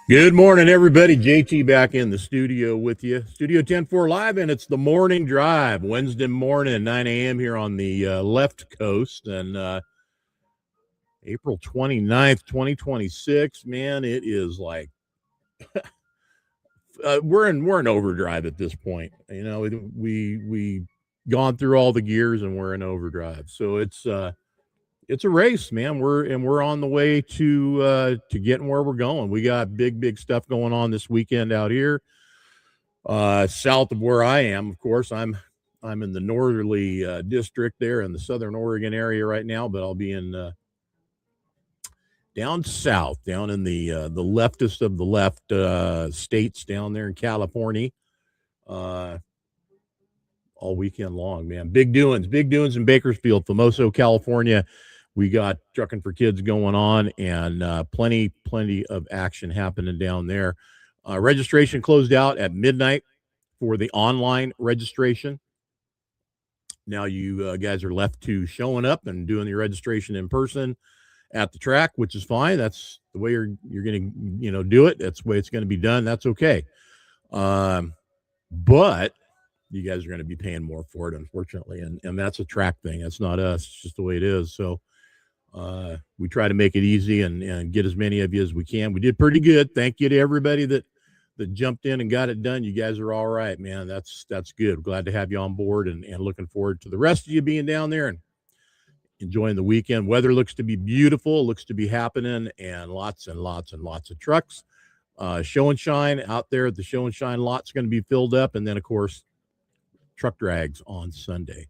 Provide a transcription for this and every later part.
Good morning, everybody. JT back in the studio with you. Studio 10-4 live, and it's the morning drive, Wednesday morning, 9 a.m. here on the left coast. And April 29th, 2026, man, it is like we're in overdrive at this point. You know, we gone through all the gears and we're in overdrive. So it's a race, man. We're on the way to getting where we're going. We got big stuff going on this weekend out here. South of where I am, of course, I'm in the northerly district there in the Southern Oregon area right now, but I'll be in down south, down in the leftist of the left states down there in California, all weekend long, man. Big doings in Bakersfield, Famoso, California. We got Trucking for Kids going on, and plenty of action happening down there. Registration closed out at midnight for the online registration. Now you guys are left to showing up and doing your registration in person at the track, which is fine. That's the way you're going to do it. That's the way it's going to be done. That's okay. But you guys are going to be paying more for it, unfortunately, and that's a track thing. That's not us. It's just the way it is. So we try to make it easy and get as many of you as we can. We did pretty good. Thank you to everybody that jumped in and got it done. You guys are all right, man. That's good. Glad to have you on board and looking forward to the rest of you being down there and enjoying the weekend. Weather looks to be beautiful, looks to be happening, and lots of trucks. Show and Shine out there at the Show and Shine lot's going to be filled up, and then, of course, truck drags on Sunday.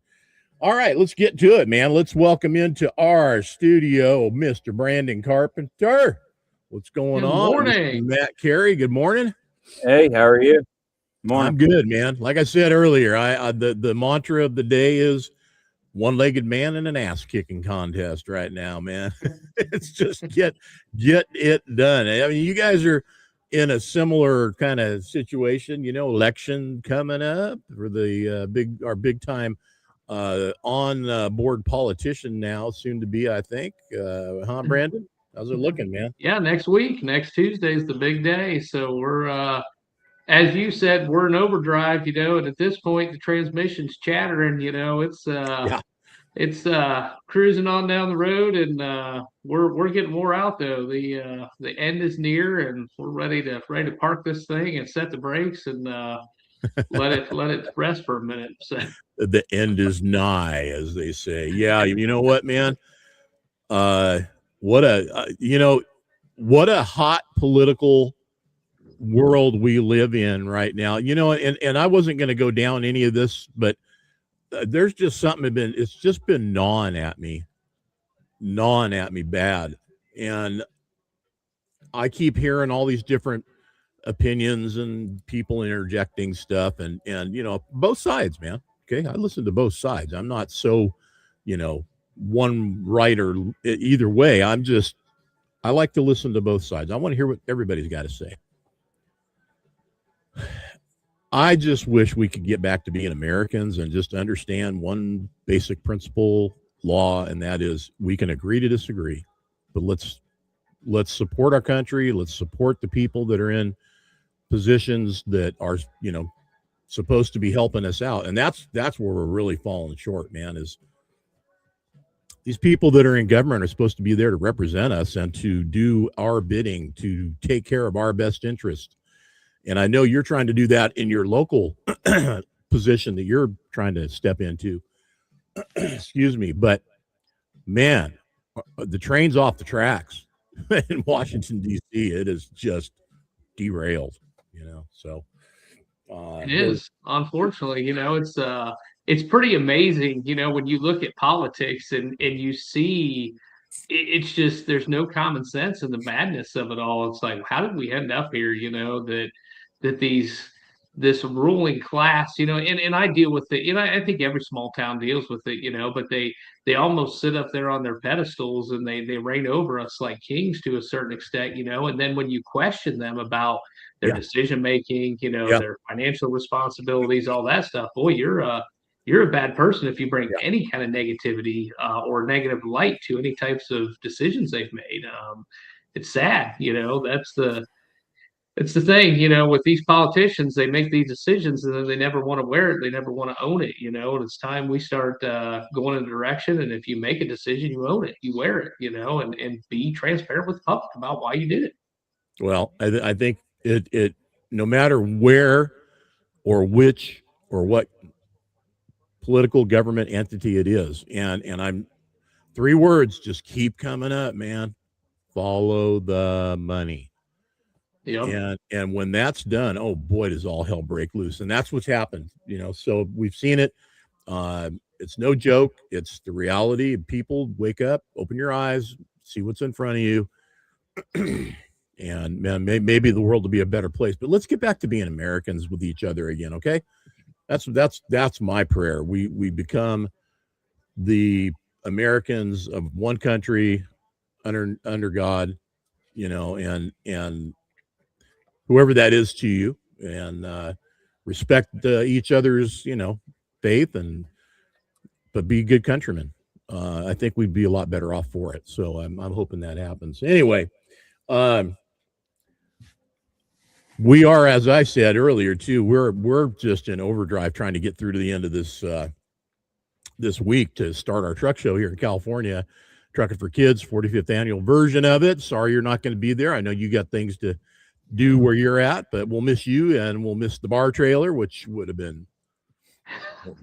All right, let's get to it, man. Let's welcome into our studio Mr. Brandon Carpenter. What's going on? Good morning. Mr. Matt Carey, good morning. Hey, how are you? Morning. I'm good, man. Like I said earlier, the mantra of the day is one-legged man in an ass-kicking contest right now, man. It's just get it done. I mean, you guys are in a similar kind of situation, election coming up for the our big time on board politician now, soon to be, I think. Brandon? How's it looking, man? Yeah, next Tuesday is the big day. So we're as you said, we're in overdrive, and at this point the transmission's chattering, it's cruising on down the road, and we're getting wore out though. The end is near, and we're ready to park this thing and set the brakes and let it rest for a minute. So the end is nigh, as they say. Yeah, you know what, man? What a hot political world we live in right now. And I wasn't going to go down any of this, but there's just something it's just been gnawing at me bad. And I keep hearing all these different opinions and people interjecting stuff and both sides, man. Okay. I listen to both sides. I'm not so, one right or either way. I like to listen to both sides. I want to hear what everybody's got to say. I just wish we could get back to being Americans and just understand one basic principle law, and that is we can agree to disagree, but let's support our country. Let's support the people that are in positions that are, supposed to be helping us out. And that's where we're really falling short, man, is these people that are in government are supposed to be there to represent us and to do our bidding, to take care of our best interest. And I know you're trying to do that in your local position that you're trying to step into. Excuse me. But, man, the train's off the tracks in Washington, D.C. It is just derailed, So it is, unfortunately, it's pretty amazing, when you look at politics and you see it's just there's no common sense in the madness of it all. It's like, how did we end up here? That this ruling class, and I deal with it. I think every small town deals with it, but they almost sit up there on their pedestals and they reign over us like kings to a certain extent, and then when you question them about their decision making, their financial responsibilities, all that stuff, boy, you're a bad person if you bring any kind of negativity or negative light to any types of decisions they've made. It's sad, it's the thing, with these politicians, they make these decisions and then they never want to wear it. They never want to own it, and it's time we start going in a direction. And if you make a decision, you own it, you wear it, and be transparent with the public about why you did it. Well, I think it no matter where or which or what political government entity it is, and I'm 3 words just keep coming up, man. Follow the money. Yep. And when that's done, oh boy, does all hell break loose. And that's what's happened, so we've seen it. It's no joke. It's the reality. People wake up, open your eyes, see what's in front of you. And man, maybe the world will be a better place, but let's get back to being Americans with each other again. Okay. That's my prayer. We become the Americans of one country under God, and whoever that is to you, and respect each other's, faith, but be good countrymen. I think we'd be a lot better off for it. So I'm hoping that happens. Anyway, we are, as I said earlier too, we're just in overdrive trying to get through to the end of this week to start our truck show here in California. Trucking for Kids, 45th annual version of it. Sorry you're not going to be there. I know you got things to do where you're at, but we'll miss you, and we'll miss the bar trailer, which would have been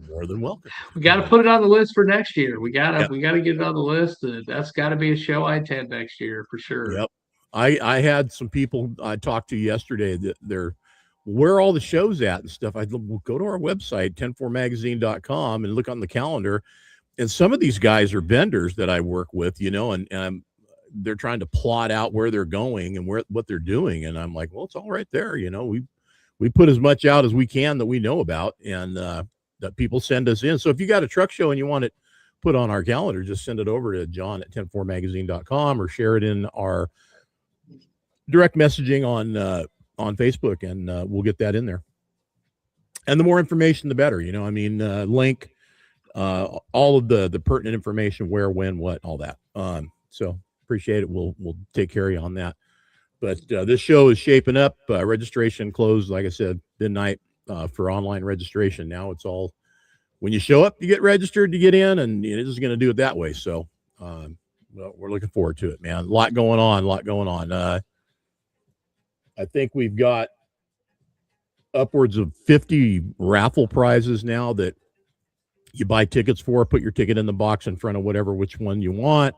more than welcome. We got to put it on the list for next year. We got to get it on the list. That's got to be a show I attend next year for sure. Yep. I had some people I talked to yesterday that they're where all the shows at and stuff. I will go to our website, 104magazine.com, and look on the calendar. And some of these guys are vendors that I work with, and they're trying to plot out where they're going and what they're doing. And I'm like, well, it's all right there. We put as much out as we can that we know about, and that people send us in. So if you got a truck show and you want it put on our calendar, just send it over to John at 104magazine.com or share it in our direct messaging on Facebook, and we'll get that in there. And the more information, the better, link, all of the pertinent information, where, when, what, all that. So appreciate it. We'll take care of you on that. But this show is shaping up. Registration closed, like I said, midnight for online registration. Now it's all when you show up, you get registered to get in, and it's just going to do it that way. So we're looking forward to it, man. A lot going on. I think we've got upwards of 50 raffle prizes now that you buy tickets for. Put your ticket in the box in front of which one you want,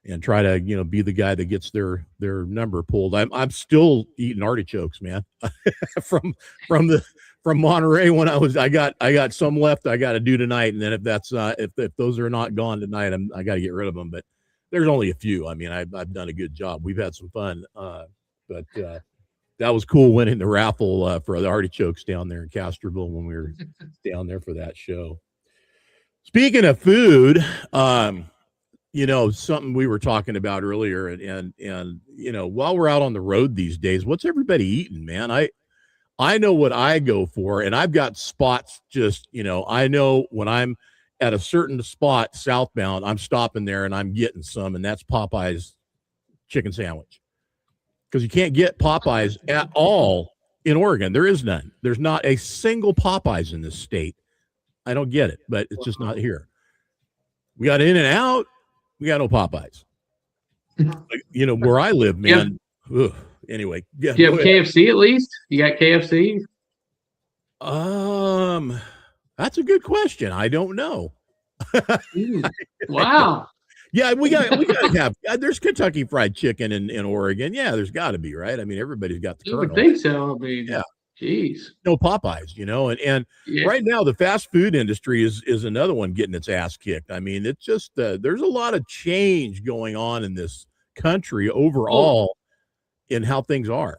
and try to be the guy that gets their number pulled. I'm still eating artichokes, man, from Monterey when I got some left I got to do tonight, and then if that's if those are not gone tonight, I got to get rid of them. But there's only a few. I mean, I've done a good job. We've had some fun, but that was cool winning the raffle for the artichokes down there in Castroville when we were down there for that show. Speaking of food, something we were talking about earlier, and while we're out on the road these days, what's everybody eating, man? I know what I go for, and I've got spots just, I know when I'm at a certain spot southbound, I'm stopping there and I'm getting some, and that's Popeye's chicken sandwich. Because you can't get Popeyes at all in Oregon. There is none. There's not a single Popeyes in this state. I don't get it, but it's just not here. We got In-N-Out. We got no Popeyes. Where I live, man. Ugh. Anyway. Yeah, do you have KFC at least? You got KFC? That's a good question. I don't know. Wow. Yeah, we got to have. There's Kentucky Fried Chicken in Oregon. Yeah, there's got to be, right? I mean, everybody's got the Colonel. I would think so. I mean, yeah. Jeez. No Popeyes, and right now the fast food industry is another one getting its ass kicked. I mean, it's just there's a lot of change going on in this country overall in how things are.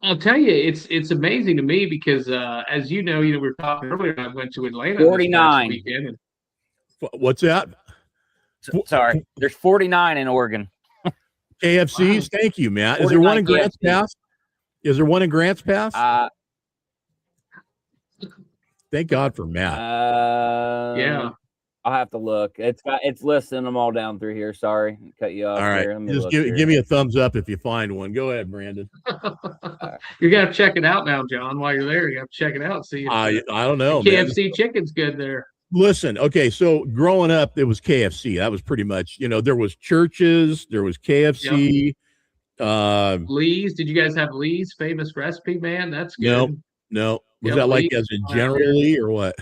I'll tell you, it's amazing to me because as you know, we were talking earlier. I went to Atlanta 49 this weekend. And what's that? Sorry, there's 49 in Oregon. KFCs. Wow. Thank you, Matt. Is there one in Grants Pass? Is there one in Grants Pass? Thank God for Matt. Yeah. I'll have to look. It's listing them all down through here. Sorry, cut you off. All right, Here. Let me just look give here. me a thumbs up if you find one. Go ahead, Brandon. You're gonna check it out now, John. While you're there, you have to check it out and see if I don't know, the man. KFC chicken's good there. Listen, okay, so growing up, it was KFC. That was pretty much, there was Churches, there was KFC. Yep. Lee's. Did you guys have Lee's famous recipe, man? That's good. No. Was that like as a generally or what?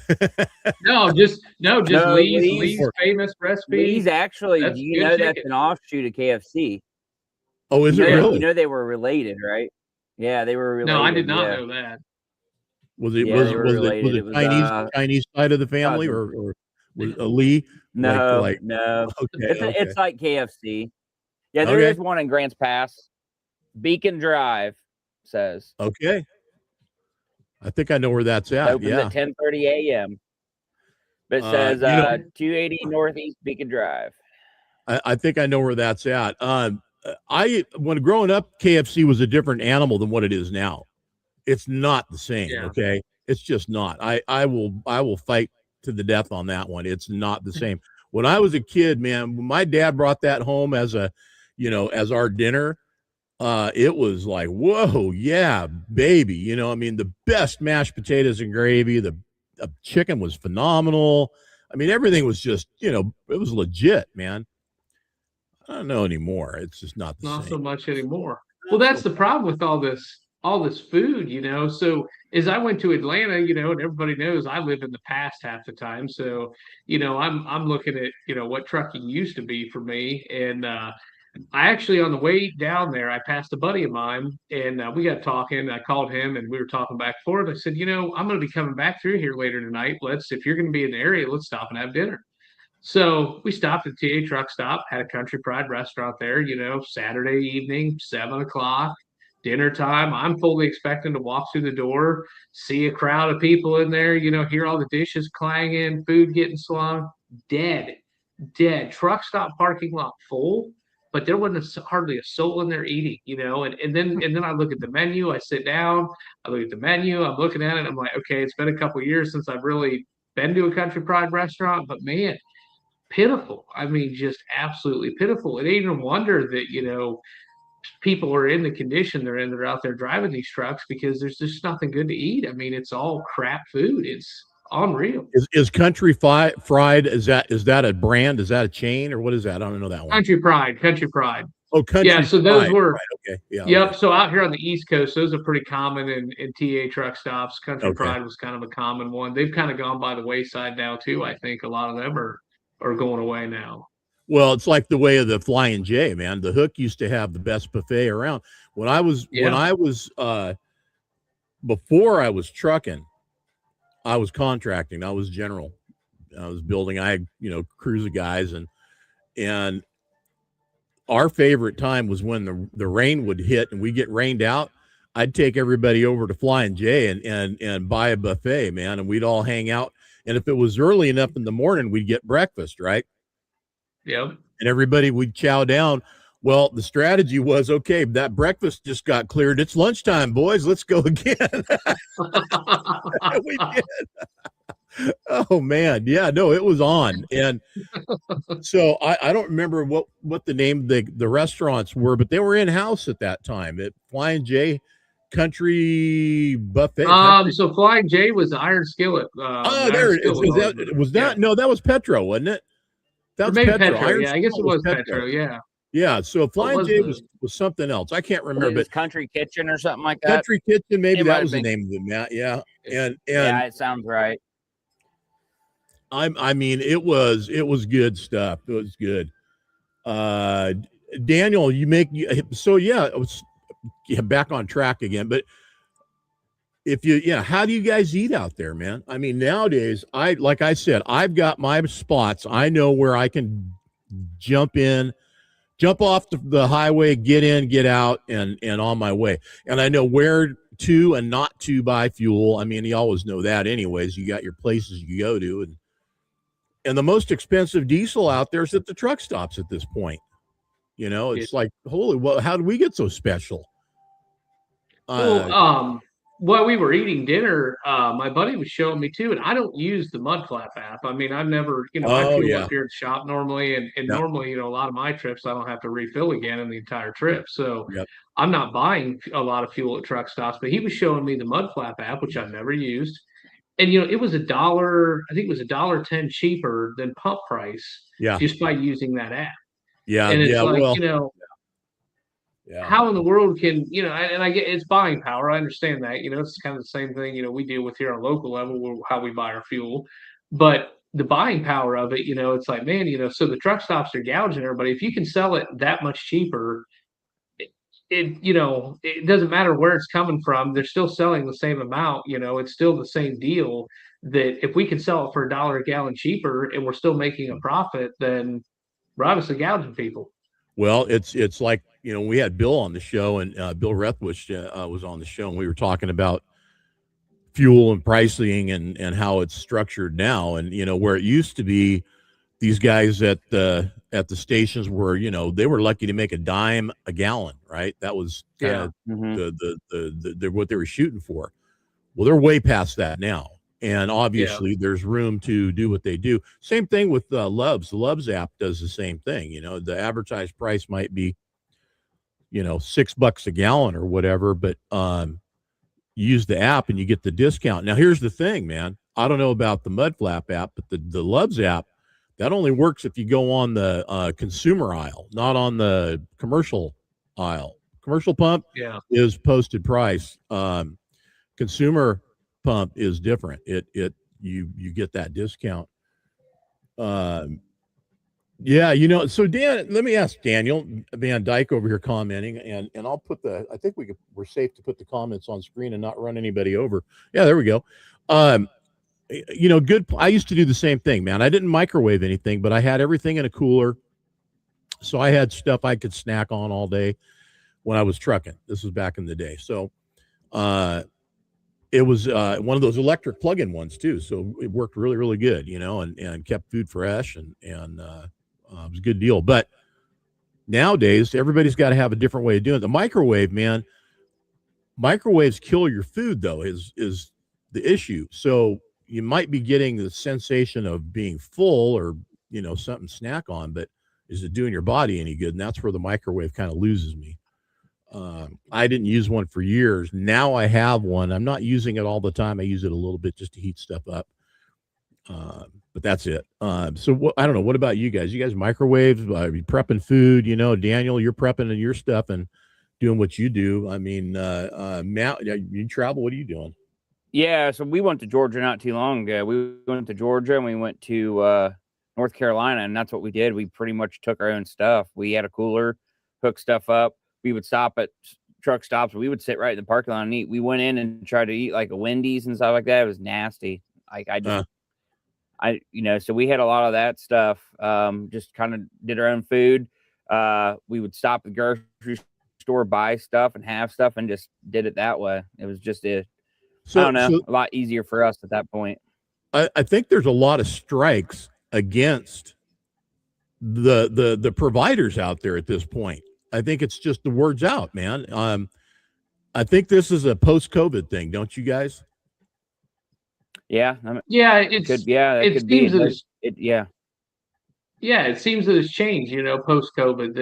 No, just Lee's. Lee's famous recipe. Lee's actually, that's that's an offshoot of KFC. Oh, is it really? You know they were related, right? Yeah, they were related. No, I did not know that. Was it was it Chinese side of the family or was a Lee? No, like, no. Okay, it's like KFC. Yeah, there is one in Grants Pass. Beacon Drive says. Okay. I think I know where that's at. It opens at 10:30 a.m. But it says 280 Northeast Beacon Drive. I think I know where that's at. When growing up, KFC was a different animal than what it is now. It's not the same. Yeah. Okay. It's just not. I will fight to the death on that one. It's not the same. When I was a kid, man, when my dad brought that home as as our dinner, it was like, whoa, yeah, baby. The best mashed potatoes and gravy. The chicken was phenomenal. Everything was just, it was legit, man. I don't know anymore. It's just not the same. So much anymore. Well, that's the problem with all this food, So as I went to Atlanta, and everybody knows I live in the past half the time. So, I'm looking at, what trucking used to be for me. And I actually, on the way down there, I passed a buddy of mine and we got talking. I called him and we were talking back and forth. I said, I'm going to be coming back through here later tonight. If you're going to be in the area, let's stop and have dinner. So we stopped at TA Truck Stop, had a Country Pride restaurant there, Saturday evening, 7:00, dinner time. I'm fully expecting to walk through the door, see a crowd of people in there, hear all the dishes clanging, food getting slung. Dead. Truck stop parking lot full, but there wasn't hardly a soul in there eating, and then I look at the menu, I sit down, I look at the menu, I'm looking at it, I'm like, okay, it's been a couple of years since I've really been to a Country Pride restaurant, but man, pitiful. Just absolutely pitiful. It ain't no wonder that, people are in the condition they're in. They're out there driving these trucks because there's just nothing good to eat. It's all crap food. It's unreal. Is Country Fried, is that a brand? Is that a chain or what is that? I don't know that one. Country Pride. Oh, Country Yeah, so those Pride. were Right. Okay. Yeah. Yep. Okay. So out here on the East Coast, those are pretty common in TA truck stops. Country Pride was kind of a common one. They've kind of gone by the wayside now too. I think a lot of them are going away now. Well, it's like the way of the Flying J, man. The Hook used to have the best buffet around. When I was before I was trucking, I was contracting. I was general. I was building. I had, crews of guys and our favorite time was when the rain would hit and we get rained out. I'd take everybody over to Flying J and buy a buffet, man, and we'd all hang out. And if it was early enough in the morning, we'd get breakfast, right? Yep. And everybody would chow down. Well, the strategy was, okay, that breakfast just got cleared. It's lunchtime, boys. Let's go again. We did. Oh, man. Yeah, no, it was on. And so I don't remember what the name of the restaurants were, but they were in-house at that time at Flying J Country Buffet. So Flying J was the Iron Skillet. There it is. Was that? Yeah. No, that was Petro, wasn't it? That was Petro. Yeah, I guess it was Petro. Yeah. Yeah. So Flying J was something else. I can't remember, but Country Kitchen or something like that. Country Kitchen, maybe that was the name of it, Matt. Yeah. And yeah, it sounds right. It was good stuff. It was good. Daniel, back on track again, but how do you guys eat out there, man? Nowadays, like I said, I've got my spots. I know where I can jump off the highway, get in, get out, and on my way. And I know where to and not to buy fuel. You always know that anyways. You got your places you go to, and the most expensive diesel out there is at the truck stops at this point. It's like, holy, well, how did we get so special? while we were eating dinner, my buddy was showing me too, and I don't use the Mudflap app. I mean, I've never, I Oh fuel yeah. up here at the shop normally, and Yep. normally, a lot of my trips I don't have to refill again in the entire trip. So Yep. I'm not buying a lot of fuel at truck stops. But he was showing me the Mudflap app, which I've never used, and it was $1. I think it was $1.10 cheaper than pump price Yeah. just by using that app. Yeah. And it's Yeah. like, Well. Yeah. how in the world can, and I get it's buying power. I understand that, it's kind of the same thing, we deal with here on a local level, how we buy our fuel. But the buying power of it, it's like, man, so the truck stops are gouging everybody. If you can sell it that much cheaper, it doesn't matter where it's coming from. They're still selling the same amount, it's still the same deal. That if we can sell it for $1 a gallon cheaper and we're still making a profit, then we're obviously gouging people. Well, it's like, we had Bill on the show, and Bill Rethwish was on the show, and we were talking about fuel and pricing and how it's structured now. And, where it used to be, these guys at the stations were, they were lucky to make a dime a gallon, right? That was kind of the what they were shooting for. Well, they're way past that now. And obviously there's room to do what they do. Same thing with Love's. The Love's app does the same thing. The advertised price might be, $6 a gallon or whatever, but you use the app and you get the discount. Now, here's the thing, man. I don't know about the Mudflap app, but the Love's app, that only works if you go on the consumer aisle, not on the commercial aisle. Commercial pump is posted price. Consumer pump is different. You get that discount. So Dan, let me ask Daniel Van Dyke over here commenting, and I'll put I think we're safe to put the comments on screen and not run anybody over. Yeah, there we go. Good. I used to do the same thing, man. I didn't microwave anything, but I had everything in a cooler. So I had stuff I could snack on all day when I was trucking. This was back in the day. So, it was one of those electric plug-in ones too, so it worked really, really good, and kept food fresh, and it was a good deal. But nowadays, everybody's got to have a different way of doing it. The microwave, man, microwaves kill your food, though, is the issue. So you might be getting the sensation of being full or something to snack on, but is it doing your body any good? And that's where the microwave kind of loses me. I didn't use one for years. Now I have one. I'm not using it all the time. I use it a little bit just to heat stuff up. But that's it. So I don't know. What about you guys? You guys microwaves, prepping food, Daniel, you're prepping your stuff and doing what you do. I mean, Matt, you travel. What are you doing? Yeah. So we went to Georgia not too long ago. We went to Georgia and we went to North Carolina, and that's what we did. We pretty much took our own stuff. We had a cooler, hooked stuff up. We would stop at truck stops. We would sit right in the parking lot and eat. We went in and tried to eat like a Wendy's and stuff like that. It was nasty. So we had a lot of that stuff. Just kind of did our own food. We would stop at the grocery store, buy stuff and have stuff, and just did it that way. It was just a lot easier for us at that point. I think there's a lot of strikes against the providers out there at this point. I think it's just the word's out, man. I think this is a post-COVID thing, don't you guys? Yeah. It seems that it's changed, post-COVID.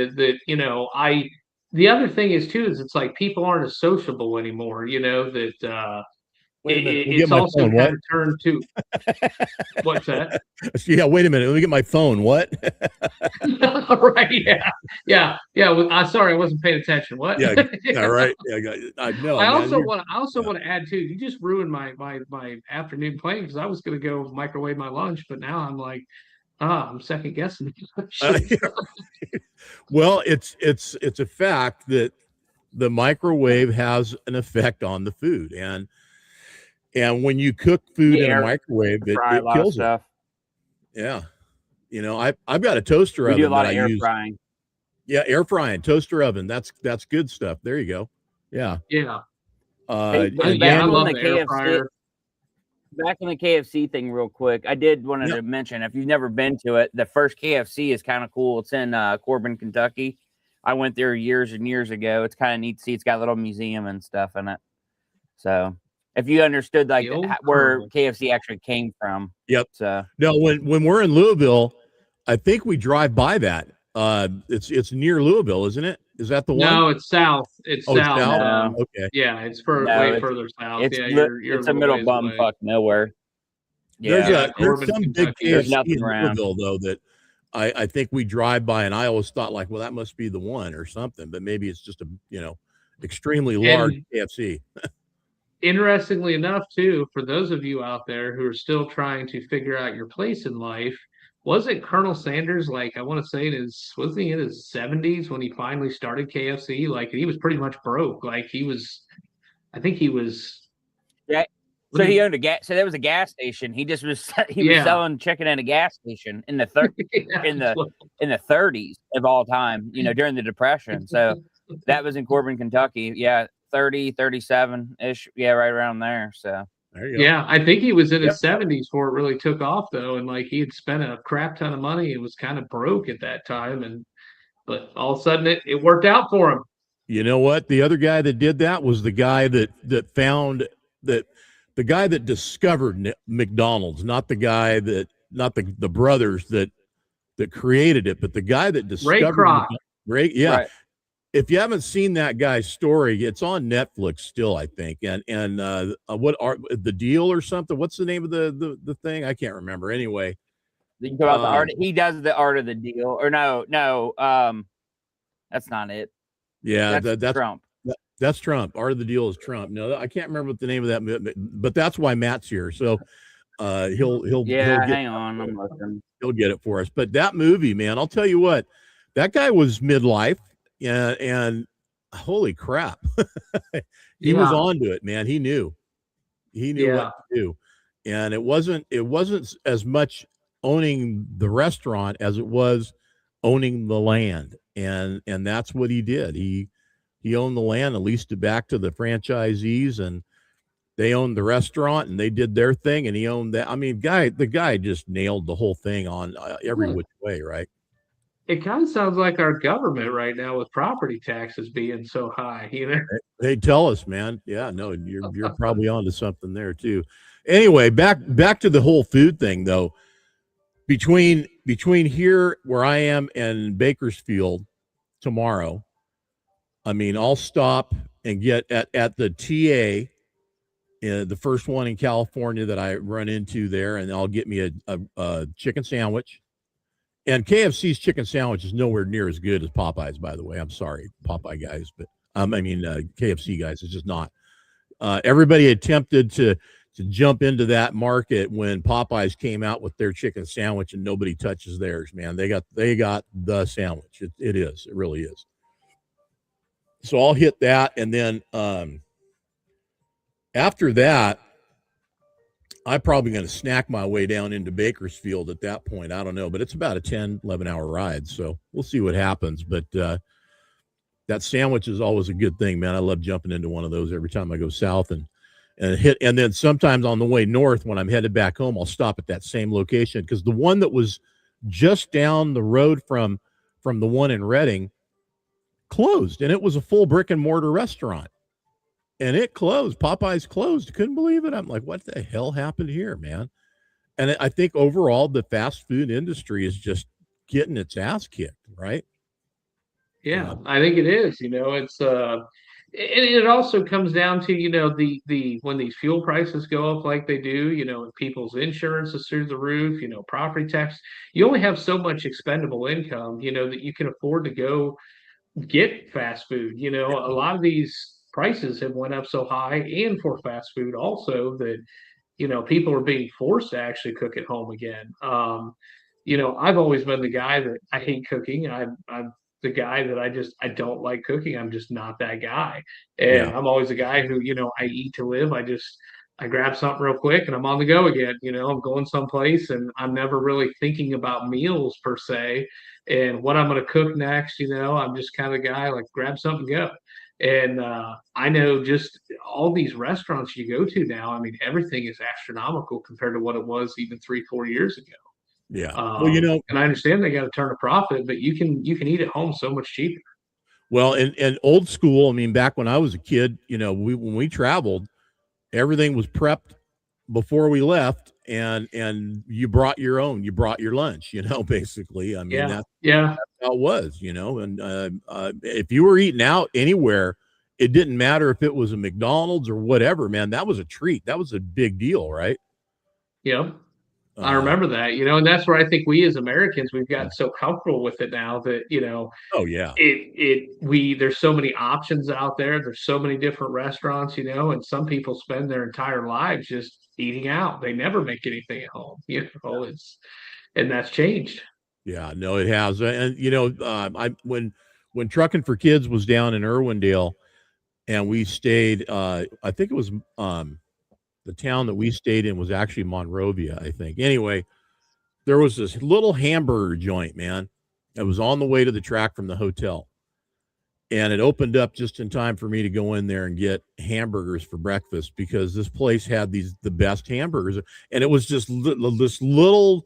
The other thing is too, is it's like people aren't as sociable anymore, that it's also kind of turned to what's that? Yeah, wait a minute. Let me get my phone. What? Right. Yeah. Well, sorry, I wasn't paying attention. What? Yeah. Right. Yeah. I also want to add too. You just ruined my afternoon plan because I was going to go microwave my lunch, but now I'm like, I'm second guessing. Well, it's a fact that the microwave has an effect on the food, and when you cook food in a microwave, it kills stuff. Yeah. I've got a toaster oven. We do a lot of air frying. Yeah, air frying, toaster oven. That's good stuff. There you go. Yeah. Yeah. I love the air fryer. Back on the KFC thing real quick, I did want to mention, if you've never been to it, the first KFC is kind of cool. It's in Corbin, Kentucky. I went there years and years ago. It's kind of neat to see. It's got a little museum and stuff in it. So If you understood like The old where Colonel. KFC actually came from. Yep. So No, when we're in Louisville, I think we drive by that. It's near Louisville, isn't it? Is that the one? No, it's south. It's Oh, it's south. south? No. Okay. Yeah, it's No, way it's- further south. it's Yeah, you're it's a a little middle ways bum away. fuck nowhere. There's Yeah, Corbin, some big Kentucky. There's KFC nothing in around. Louisville though that I think we drive by, and I always thought like, well, that must be the one or something, but maybe it's just a extremely large And KFC. interestingly enough, too, for those of you out there who are still trying to figure out your place in life, wasn't Colonel Sanders like I want to say wasn't he in his 70s when he finally started KFC? Like he was pretty much broke. Like I think he was. Yeah. So he owned a gas. So there was a gas station. He just was he was Yeah. selling chicken at a gas station in the in the 30s of all time. During the Depression. So that was in Corbin, Kentucky. Yeah, 30, 37 ish. Yeah, right around there. So There you go. Yeah, I think he was in his Yep. 70s before it really took off though, and like he had spent a crap ton of money and was kind of broke at that time, but all of a sudden it worked out for him. You know what? The other guy that did that was the guy that found that the guy that discovered McDonald's, not the guy not the brothers that created it, but the guy that discovered Kroc. Ray, yeah. Right. If you haven't seen that guy's story, it's on Netflix still, I think. And what are the deal or something? What's the name of the thing? I can't remember. Anyway, you can talk about the art. He does the art of the deal, or no, that's not it. Yeah, that's Trump. That's Trump. Art of the deal is Trump. No, I can't remember what the name of that, but that's why Matt's here. So he'll hang on, I'm looking. He'll get it for us. But that movie, man, I'll tell you what, that guy was midlife, and holy crap, he was onto it, man. He knew what to do, and it wasn't as much owning the restaurant as it was owning the land, and that's what he did. He owned the land and leased it back to the franchisees, and they owned the restaurant and they did their thing, and he owned that. I mean, the guy just nailed the whole thing on every which way, right? It kind of sounds like our government right now with property taxes being so high, They tell us, man. Yeah, no, you're probably onto something there too. Anyway, back to the whole food thing though. Between here where I am and Bakersfield tomorrow, I mean, I'll stop and get at the TA, the first one in California that I run into there, and I'll get me a chicken sandwich. And KFC's chicken sandwich is nowhere near as good as Popeyes, by the way. I'm sorry, Popeye guys, but KFC guys, it's just not. Everybody attempted to jump into that market when Popeyes came out with their chicken sandwich, and nobody touches theirs, man. They got the sandwich. It really is. So I'll hit that, and then after that, I'm probably going to snack my way down into Bakersfield at that point. I don't know, but it's about a 10, 11-hour ride, so we'll see what happens. But that sandwich is always a good thing, man. I love jumping into one of those every time I go south and hit. And then sometimes on the way north, when I'm headed back home, I'll stop at that same location, because the one that was just down the road from the one in Reading closed, and it was a full brick and mortar restaurant, and it closed. Popeyes closed. Couldn't believe it. I'm like, what the hell happened here, man? And I think overall the fast food industry is just getting its ass kicked, right? Yeah, I think it is. It's it also comes down to the when these fuel prices go up like they do, and people's insurance is through the roof, property tax. You only have so much expendable income, that you can afford to go get fast food. A lot of these prices have went up so high, and for fast food also, that people are being forced to actually cook at home again. I've always been the guy that I hate cooking. I'm the guy that I don't like cooking. I'm just not that guy. And I'm always the guy who, I eat to live. I grab something real quick and I'm on the go again. I'm going someplace and I'm never really thinking about meals per se and what I'm going to cook next. I'm just kind of the guy like grab something, go. And I know just all these restaurants you go to now, I mean, everything is astronomical compared to what it was even 3-4 years ago. Yeah. Well, and I understand they got to turn a profit, but you can eat at home so much cheaper. Well, and old school, I mean, back when I was a kid, when we traveled, Everything was prepped before we left, and you brought your own. You brought your lunch. Basically. I mean, Yeah. that's how it was. And if you were eating out anywhere, it didn't matter if it was a McDonald's or whatever. Man, that was a treat. That was a big deal, right? Yep. I remember that, and that's where I think we as Americans, we've gotten Yeah. so comfortable with it now that, Oh yeah. there's so many options out there. There's so many different restaurants, and some people spend their entire lives just eating out. They never make anything at home, and that's changed. Yeah, no, it has. And I when Trucking for Kids was down in Irwindale, and we stayed, I think it was the town that we stayed in was actually Monrovia, I think. Anyway, there was this little hamburger joint, man. It was on the way to the track from the hotel. And it opened up just in time for me to go in there and get hamburgers for breakfast, because this place had the best hamburgers. And it was just this little,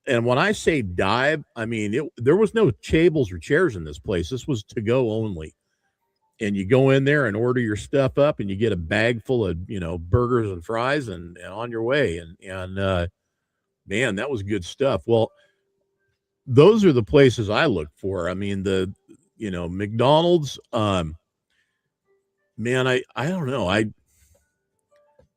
and when I say dive, I mean, there was no tables or chairs in this place. This was to go only. And you go in there and order your stuff up, and you get a bag full of, burgers and fries, and on your way. And man, that was good stuff. Well, those are the places I look for. I mean, McDonald's, man, I don't know.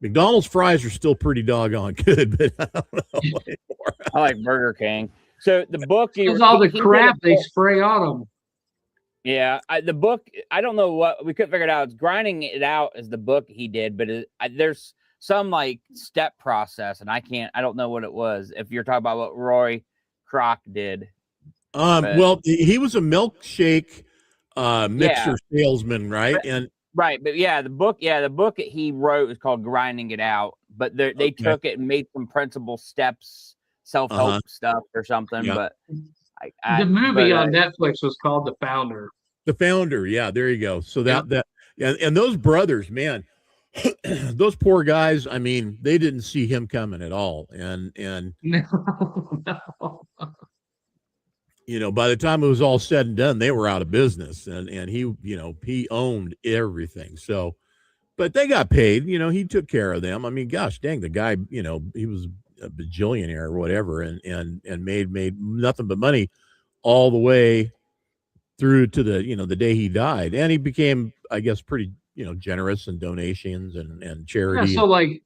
McDonald's fries are still pretty doggone good, but I don't know anymore. I like Burger King. So the book, it's all the crap they spray on them. Yeah, the book, I don't know what, we couldn't figure it out. It's Grinding It Out is the book he did, but there's some like step process, and I don't know what it was. If you're talking about what Roy Kroc did. Well, he was a milkshake mixer salesman, right? But the book that he wrote is called Grinding It Out, but they took it and made some principal steps, self-help stuff or something, but the movie on Netflix was called The Founder. The Founder, yeah, there you go. So and those brothers, man, those poor guys. I mean, they didn't see him coming at all, and no. By the time it was all said and done, they were out of business, and he, he owned everything. So, but they got paid. He took care of them. I mean, gosh dang, the guy, he was a bajillionaire or whatever, and made nothing but money all the way through to the day he died. And he became, I guess, pretty generous in donations and charity. Yeah, so like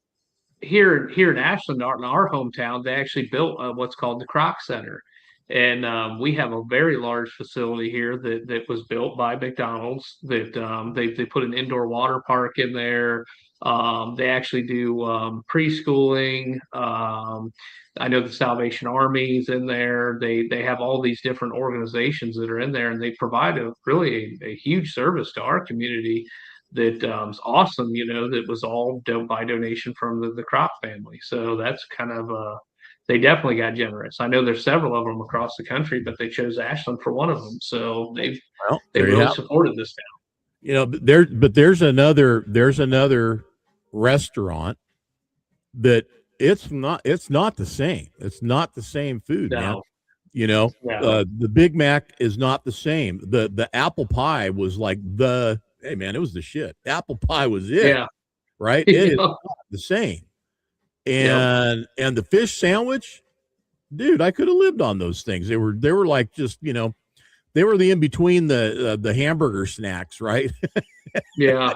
here in Ashland, in our hometown, they actually built what's called the Kroc Center, and we have a very large facility here that was built by McDonald's. That they put an indoor water park in there. They actually do preschooling. I know the Salvation Army is in there. They have all these different organizations that are in there, and they provide a huge service to our community that is awesome. That was all by donation from the Kroc family. So that's kind of they definitely got generous. I know there's several of them across the country, but they chose Ashland for one of them. So they really supported this town. There's another restaurant that it's not the same. It's not the same food, man. The Big Mac is not the same. The apple pie was like hey man, it was the shit. Apple pie was it. Yeah. Right? It is not the same. And the fish sandwich, dude, I could have lived on those things. They were like just, they were the in between the hamburger snacks, right? Yeah.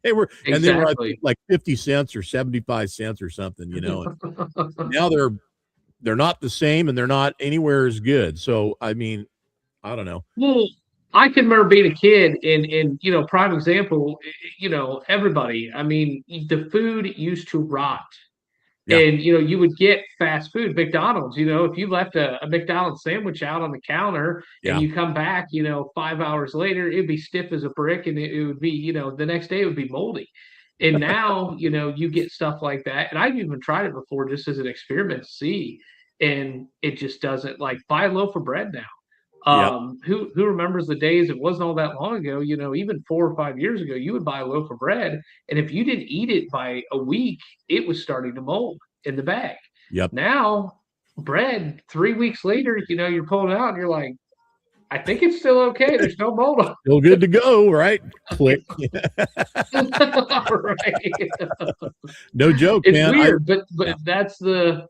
They were, exactly. And they were like 50 cents or 75 cents or something, And now they're not the same, and they're not anywhere as good. So I mean, I don't know. Well, I can remember being a kid, and prime example, everybody. I mean, the food used to rot. Yeah. And you would get fast food, McDonald's. If you left a McDonald's sandwich out on the counter and you come back, 5 hours later, it'd be stiff as a brick, and it would be, the next day it would be moldy. And now, you get stuff like that. And I've even tried it before just as an experiment to see, and it just doesn't. Like, buy a loaf of bread now. Who remembers the days? It wasn't all that long ago, even 4 or 5 years ago, you would buy a loaf of bread, and if you didn't eat it by a week, it was starting to mold in the bag. Yep. Now bread 3 weeks later, you're pulling it out and you're like, I think it's still okay. There's no mold on Still good to go, right? Click. right. No joke, It's man. weird, but that's where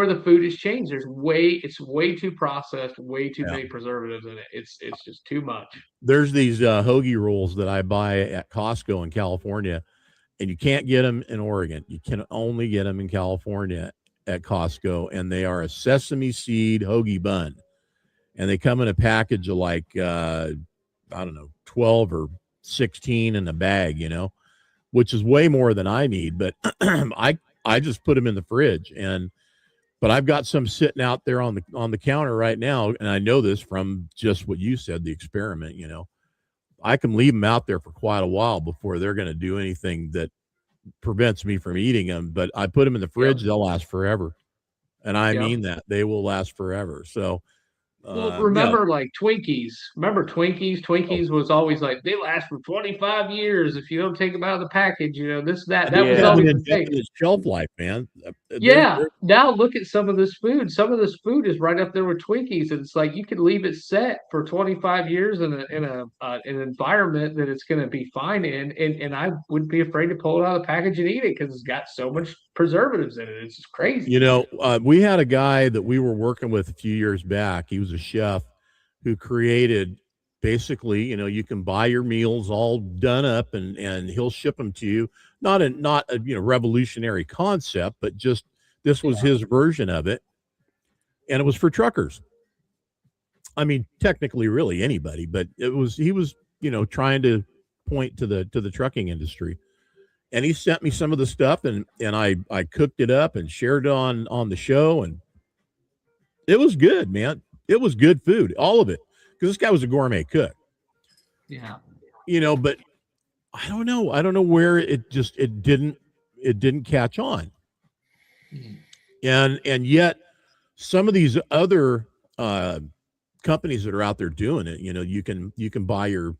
the food has changed. It's way too processed, way too many preservatives in it. It's just too much. There's these hoagie rolls that I buy at Costco in California, and you can't get them in Oregon. You can only get them in California at Costco, and they are a sesame seed hoagie bun. And they come in a package of like, I don't know, 12 or 16 in a bag, which is way more than I need. But I just put them in the fridge, but I've got some sitting out there on the counter right now. And I know this from just what you said, the experiment, I can leave them out there for quite a while before they're going to do anything that prevents me from eating them. But I put them in the fridge, they'll last forever. And I mean that they will last forever. So, well, remember like Twinkies. Remember Twinkies? Twinkies was always like they last for 25 years if you don't take them out of the package. This that was always the thing. Shelf life, man. Now look at some of this food. Some of this food is right up there with Twinkies, and it's like you could leave it set for 25 years in an environment that it's going to be fine in, and I wouldn't be afraid to pull it out of the package and eat it because it's got so much preservatives in it. It's just crazy. We had a guy that we were working with a few years back. He was a chef who created basically, you can buy your meals all done up and he'll ship them to you. Not a revolutionary concept, but just this was his version of it. And it was for truckers. I mean, technically really anybody, but he was trying to point to the trucking industry. And he sent me some of the stuff and I cooked it up and shared it on the show, and it was good, man. It was good food, all of it. Because this guy was a gourmet cook. Yeah. But I don't know. I don't know where it didn't catch on. And yet some of these other companies that are out there doing it, you can buy your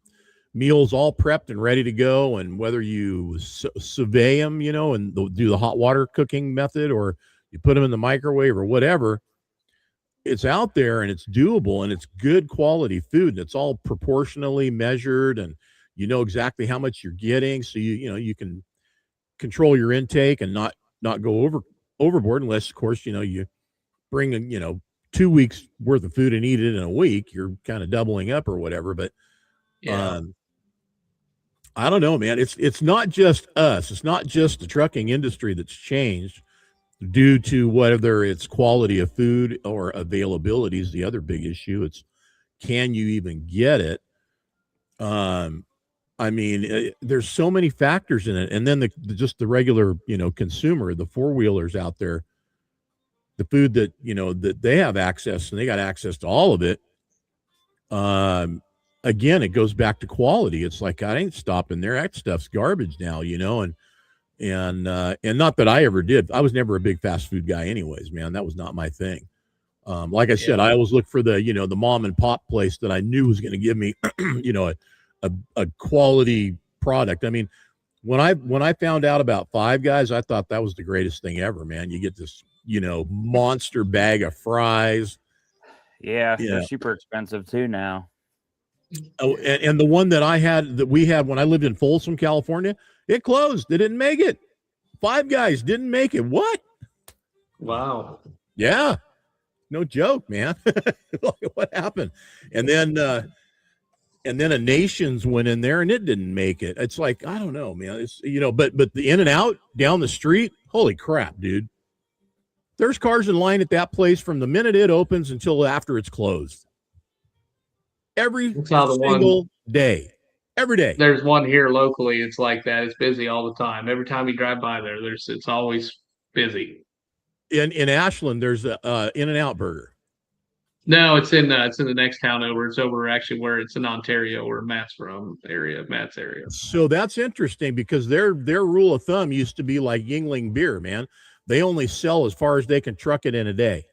meals all prepped and ready to go, and whether you sauve them, and do the hot water cooking method, or you put them in the microwave or whatever, it's out there and it's doable and it's good quality food, and it's all proportionally measured, and exactly how much you're getting, so you can control your intake and not go overboard, unless of course you bring in 2 weeks worth of food and eat it in a week. You're kind of doubling up or whatever. But I don't know, man. It's not just us. It's not just the trucking industry that's changed due to whether it's quality of food or availability is the other big issue. It's, can you even get it? I mean, there's so many factors in it. And then just the regular, consumer, the four-wheelers out there, the food that, that they have access, and they got access to all of it. Again, it goes back to quality. It's like, I ain't stopping there. That stuff's garbage now, and not that I ever did. I was never a big fast food guy anyways, man. That was not my thing. Like I said, I always look for the mom and pop place that I knew was going to give me, a quality product. I mean, when I found out about Five Guys, I thought that was the greatest thing ever, man. You get this, monster bag of fries. Yeah, they're super expensive too now. Oh, and the one that we had when I lived in Folsom, California, it closed. They didn't make it. Five Guys didn't make it. What? Wow. Yeah. No joke, man. What happened? And then a Nations went in there and it didn't make it. It's like, I don't know, man. It's, but the In-N-Out down the street, holy crap, dude. There's cars in line at that place from the minute it opens until after it's closed. Every single day. Every day. There's one here locally. It's like that. It's busy all the time. Every time you drive by there, it's always busy. In Ashland, there's a In-N-Out Burger. No, it's in the next town over. It's over actually where it's in Ontario, where Matt's area. So that's interesting, because their rule of thumb used to be like Yuengling beer, man. They only sell as far as they can truck it in a day.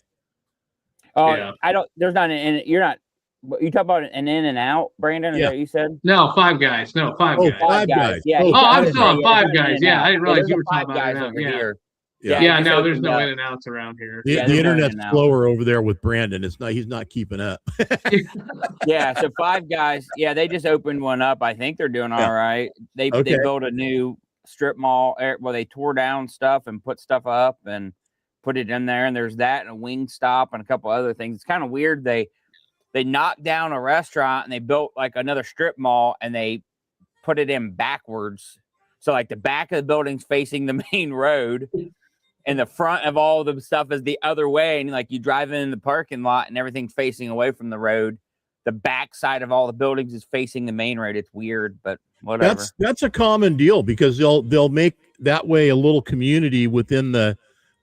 Oh, yeah. There's not you're not. You talk about an In-N-Out, Brandon? Is that what you said? No, Five Guys. No, Five Guys. Five Guys. Yeah. I'm still on Five Guys. Yeah, I didn't realize you were talking about Five Guys it. over here. Yeah, just no, there's opened no up. In-N-Outs around here. The, Yeah, the there's no internet's In-N-Out. slower over there with Brandon. He's not keeping up. Yeah, so Five Guys, they just opened one up. I think they're doing Yeah. all right. They Okay. built a new strip mall where they tore down stuff and put stuff up and put it in there. And there's that and a wing stop and a couple other things. It's kind of weird. They knocked down a restaurant and they built like another strip mall and they put it in backwards. So like the back of the building's facing the main road and the front of all the stuff is the other way. And like you drive in the parking lot and everything's facing away from the road. The back side of all the buildings is facing the main road. It's weird, but whatever. That's a common deal because they'll make that way a little community within the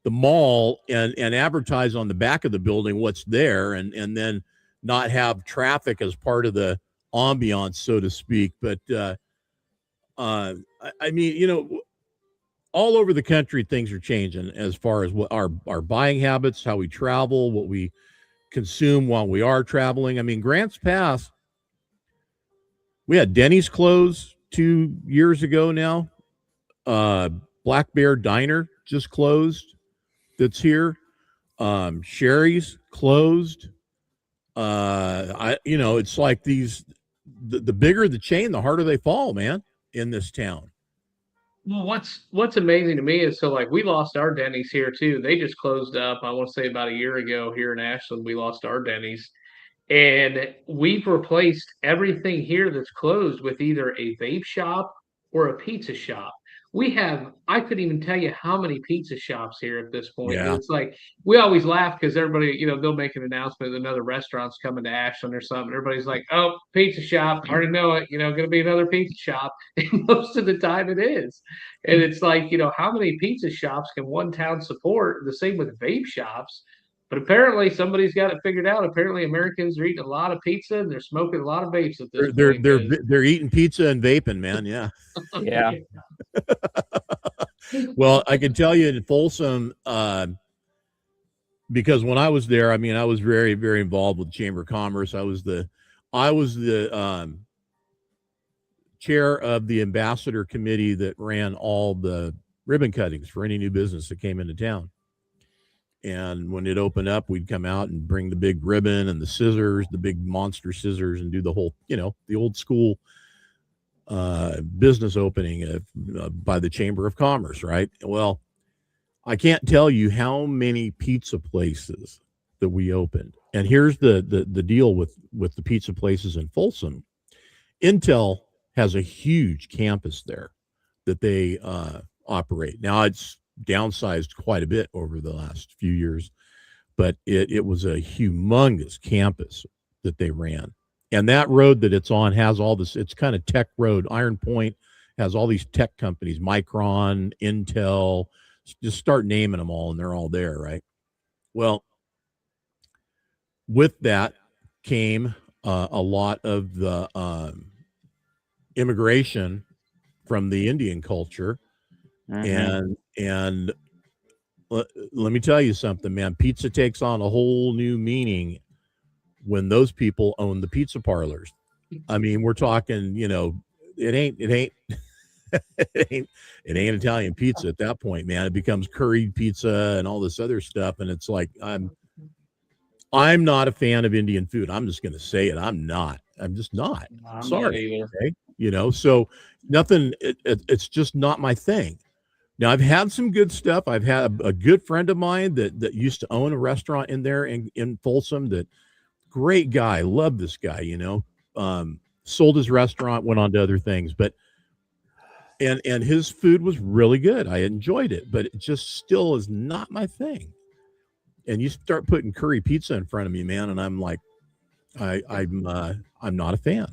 mall and advertise on the back of the building what's there and then not have traffic as part of the ambiance, so to speak. But I mean, all over the country, things are changing as far as what our buying habits, how we travel, what we consume while we are traveling. I mean, Grants Pass, we had Denny's close 2 years ago now. Black Bear Diner just closed. That's here. Sherry's closed. It's like the bigger the chain, the harder they fall, man, in this town. Well, what's amazing to me is we lost our Denny's here too. They just closed up. I want to say about a year ago here in Ashland, we lost our Denny's, and we've replaced everything here that's closed with either a vape shop or a pizza shop. I couldn't even tell you how many pizza shops here at this point. Yeah. It's like we always laugh because everybody, they'll make an announcement that another restaurant's coming to Ashland or something. Everybody's like, "Oh, pizza shop! I already know it. Going to be another pizza shop." And most of the time, it is. And it's like, how many pizza shops can one town support? The same with vape shops. But apparently, somebody's got it figured out. Apparently, Americans are eating a lot of pizza and they're smoking a lot of vapes at this point. They're eating pizza and vaping, man. Yeah. Yeah. Well, I can tell you in Folsom, because when I was there, I mean, I was very, very involved with the Chamber of Commerce. I was the chair of the ambassador committee that ran all the ribbon cuttings for any new business that came into town. And when it opened up, we'd come out and bring the big ribbon and the scissors, the big monster scissors, and do the whole, the old school business opening by the Chamber of Commerce, right? Well, I can't tell you how many pizza places that we opened. And here's the deal with the pizza places in Folsom. Intel has a huge campus there that they operate. Now it's downsized quite a bit over the last few years, but it was a humongous campus that they ran. And that road that it's on has all this, it's kind of tech road. Iron Point has all these tech companies, Micron, Intel, just start naming them all and they're all there, right? Well, with that came a lot of the immigration from the Indian culture. Mm-hmm. And let me tell you something, man, pizza takes on a whole new meaning when those people own the pizza parlors. I mean, we're talking, it ain't it ain't Italian pizza at that point, man. It becomes curried pizza and all this other stuff. And it's like, I'm not a fan of Indian food. I'm just going to say it. I'm just not. I'm sorry. Okay? So nothing, it's just not my thing. Now, I've had some good stuff. I've had a good friend of mine that used to own a restaurant in there in Folsom. That great guy. Loved this guy, sold his restaurant, went on to other things, but and his food was really good. I enjoyed it, but it just still is not my thing. And you start putting curry pizza in front of me, man, and I'm like, I'm not a fan.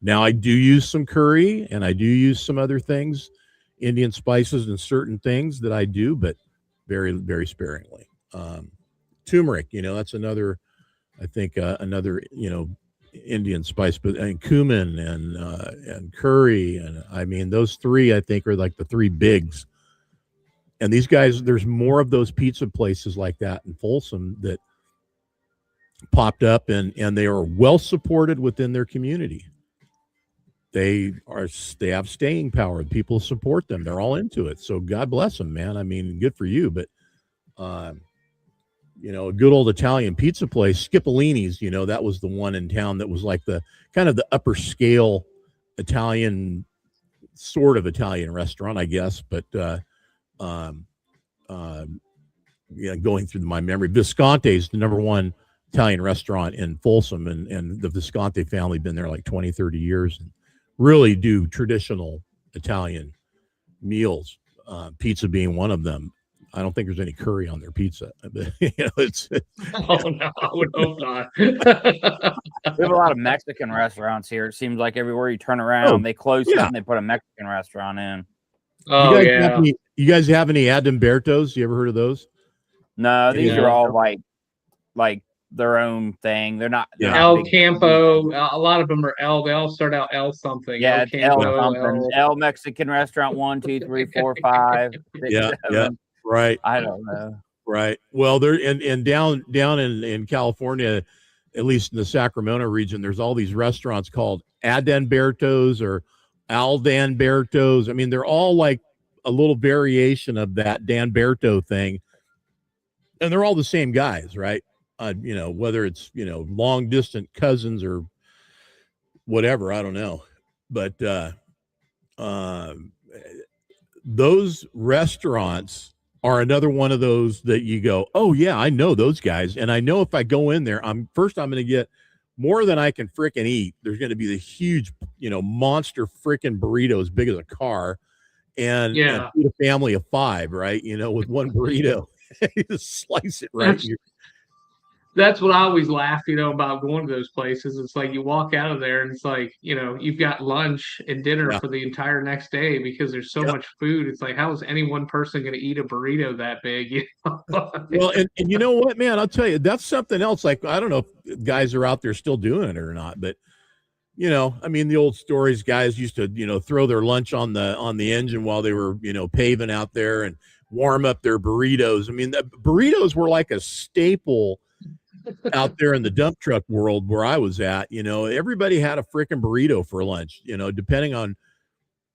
Now I do use some curry and I do use some other things, Indian spices and certain things that I do, but very, very sparingly. Turmeric, that's another, I think, another, Indian spice, but and cumin and curry, and I mean those three I think are like the three bigs. And these guys, there's more of those pizza places like that in Folsom that popped up, and they are well supported within their community. they have staying power. People support them. They're all into it. So God bless them, man. I mean, good for you. But you know, a good old Italian pizza place, Scipolini's, you know, that was the one in town that was like the kind of the upper scale Italian, sort of Italian restaurant, I guess. But yeah, going through my memory, Visconti is the number one Italian restaurant in Folsom, and the Visconti family been there like 20, 30 years and really do traditional Italian meals, pizza being one of them. I don't think there's any curry on their pizza. But, you know, Oh no, I would hope not. We have a lot of Mexican restaurants here. It seems like everywhere you turn around, they close it and they put a Mexican restaurant in. Oh you guys have any Adalbertos? You ever heard of those? No, these are all like their own thing. They're not. El Campo. A lot of them are L. They all start out L something. Yeah, El Campo, El Mexican restaurant 1, 2, 3, 4, 5. 6, Yeah, 7. yeah, right. I don't know. Right. Well, there and down in California, at least in the Sacramento region, there's all these restaurants called Adalbertos or Aldanbertos. I mean, they're all like a little variation of that Danberto thing. And they're all the same guys, right? You know, whether it's, you know, long distant cousins or whatever, I don't know. But those restaurants are another one of those that you go, oh yeah, I know those guys. And I know if I go in there, I'm going to get more than I can fricking eat. There's going to be the huge, you know, monster fricking burrito as big as a car and feed a family of 5, right? You know, with one burrito. You just slice it right. That's what I always laugh, you know, about going to those places. It's like you walk out of there and it's like, you know, you've got lunch and dinner for the entire next day because there's so much food. It's like, how is any one person going to eat a burrito that big? You know? Well, and you know what, man, I'll tell you, that's something else. Like, I don't know if guys are out there still doing it or not, but you know, I mean, the old stories, guys used to, you know, throw their lunch on the engine while they were, you know, paving out there and warm up their burritos. I mean, the burritos were like a staple out there in the dump truck world where I was at. You know, everybody had a freaking burrito for lunch, you know, depending on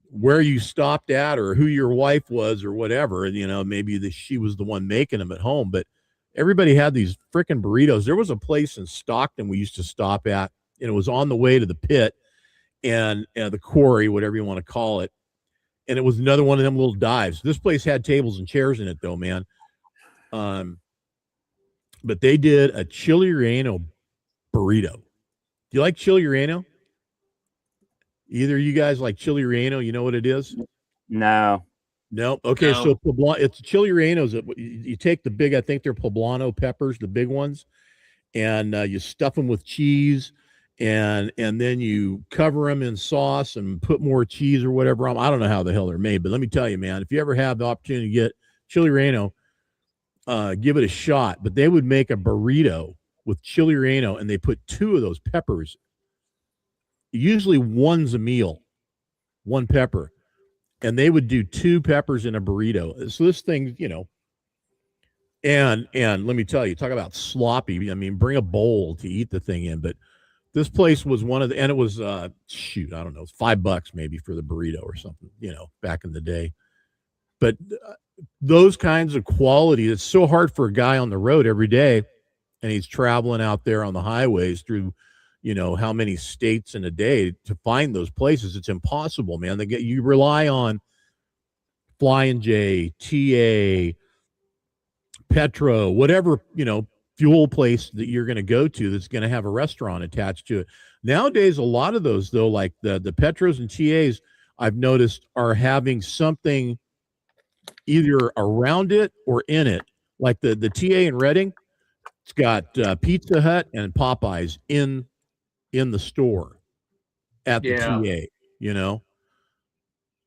where you stopped at or who your wife was or whatever. You know, maybe she was the one making them at home, but everybody had these freaking burritos. There was a place in Stockton we used to stop at, and it was on the way to the pit and the quarry, whatever you want to call it. And it was another one of them little dives. This place had tables and chairs in it though, man. But they did a chili relleno burrito. Do you like chili relleno? Either of you guys like chili relleno? You know what it is? No. Okay, no. So it's chili rellenos. You take the big, I think they're poblano peppers, the big ones, and you stuff them with cheese, and then you cover them in sauce and put more cheese or whatever on. I don't know how the hell they're made, but let me tell you, man, if you ever have the opportunity to get chili relleno, give it a shot. But they would make a burrito with chili relleno, and they put 2 of those peppers. Usually one's a meal, 1 pepper, and they would do 2 peppers in a burrito. So this thing, you know, and let me tell you, talk about sloppy. I mean, bring a bowl to eat the thing in, but this place was one of the, and it was, I don't know, $5 maybe for the burrito or something, you know, back in the day. But those kinds of quality, it's so hard for a guy on the road every day, and he's traveling out there on the highways through, you know, how many states in a day to find those places. It's impossible, man. You rely on Flying J, TA, Petro, whatever, you know, fuel place that you're going to go to that's going to have a restaurant attached to it. Nowadays, a lot of those, though, like the Petros and TAs, I've noticed are having something either around it or in it. Like the TA in Reading, it's got Pizza Hut and Popeyes in the store at the TA, you know?